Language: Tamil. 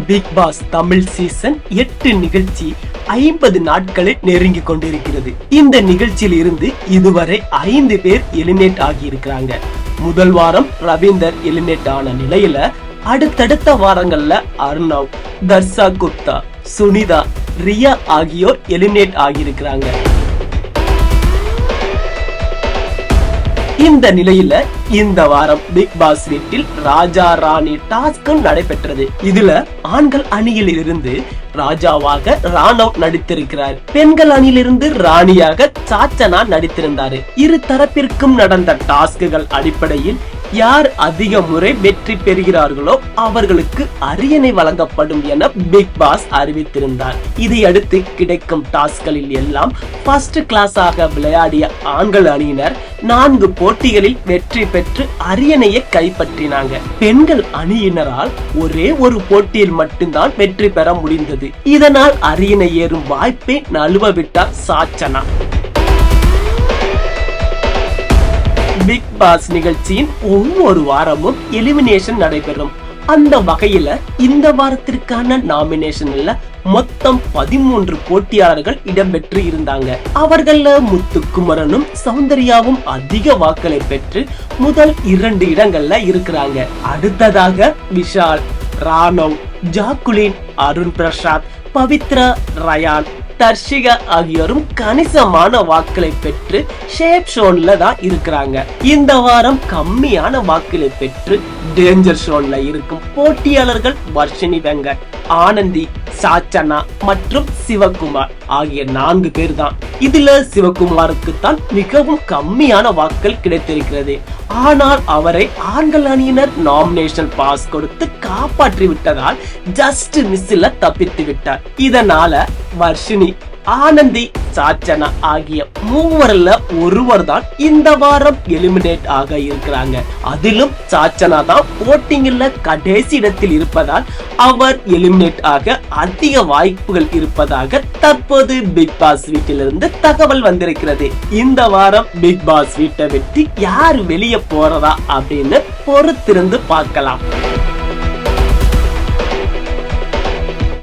பிக் பாஸ் தமிழ் சீசன் 8 நிகழ்ச்சி 50 நாட்களை நெருங்கி கொண்டிருக்கிறது. இந்த நிகழ்ச்சியில் இருந்து இதுவரை 5 பேர் எலிமினேட் ஆகி இருக்கிறாங்க. முதல் வாரம் ரவீந்தர் எலிமினேட் ஆன நிலையில அடுத்தடுத்த வாரங்கள்ல அர்ணவ், தர்ஷா குப்தா, சுனிதா, ரியா ஆகியோர் எலிமினேட் ஆகியிருக்கிறாங்க. இந்த நிலையில இந்த வாரம் பிக் பாஸ் வீட்டில் ராஜா ராணி டாஸ்க் நடைபெற்றது. இதுல ஆண்கள் அணியில் இருந்து ராஜாவாக ராணவ் நடித்திருக்கிறார். பெண்கள் அணியிலிருந்து ராணியாக சாச்சனா நடித்திருந்தாரு. இரு தரப்பிற்கும் நடந்த டாஸ்குகள் அடிப்படையில் யார் அதிக முறை வெற்றி பெறுகிறார்களோ அவர்களுக்கு அரியணை வழங்கப்படும் என பிக் பாஸ் அறிவித்திருந்தார். இதையடுத்து கிடைக்கும் டாஸ்களில் எல்லாம் ஃபர்ஸ்ட் கிளாஸாக விளையாடிய ஆண்கள் அணியினர் 4 போட்டிகளில் வெற்றி பெற்று அரியணையை கைப்பற்றினாங்க. பெண்கள் அணியினரால் ஒரே ஒரு போட்டியில் மட்டும்தான் வெற்றி பெற முடிந்தது. இதனால் அரியணை ஏறும் வாய்ப்பை நழுவ விட்டார் சாச்சனா. பிக் பாஸ் நிகழ்ச்சியின் ஒவ்வொரு வாரமும் எலிமினேஷன் நடைபெறும். அந்த வகையில இந்த வாரத்திற்கான நாமினேஷன்ல மொத்தம் 13 போட்டியாளர்கள் இடம்பெற்று இருந்தாங்க. அவர்கள முத்துக்குமரனும் சௌந்தர்யாவும் அதிக வாக்களை பெற்று முதல் 2 இடங்கள்ல இருக்கிறாங்க. அடுத்ததாக விஷால், ராணவ், ஜாக்குலின், அருண் பிரசாத், பவித்ரா, ரயான், தர்ஷிகா ஆகியோரும் கணிசமான வாக்களை பெற்று ஷேப் ஷோன்ல தான் இருக்கிறாங்க. இந்த வாரம் கம்மியான வாக்களை பெற்று டேஞ்சர் ஷோன்ல இருக்கும் போட்டியாளர்கள் வர்ஷினி வெங்கட், ஆனந்தி, சாச்சனா மற்றும் சிவகுமார் ஆகிய 4 பேர் தான். இதுல சிவகுமாருக்கு தான் மிகவும் கம்மியான வாக்கள் கிடைத்திருக்கிறது. ஆனால் அவரை ஆண்கள் அணியினர் நாமினேஷன் பாஸ் கொடுத்து காப்பாற்றி விட்டதால் ஜஸ்ட் மிஸ்ல தப்பித்து விட்டார். இதனால வர்ஷினி, ஆனந்தி, சாச்சனா ஆகிய 3 ஒருவர் தான் இந்த வாரம் எலிமினேட் ஆக இருக்கிறாங்க. அதிலும் சாச்சனா தான் போட்டிங்ல கடைசி இடத்தில் இருப்பதால் அவர் எலிமினேட் ஆக அதிக வாய்ப்புகள் இருப்பதாக தற்போது பிக் பாஸ் வீட்டிலிருந்து தகவல் வந்திருக்கிறது. இந்த வாரம் பிக் பாஸ் வீட்டை விட்டு யார் வெளியே போறதா அப்படின்னு பொறுத்திருந்து பார்க்கலாம்.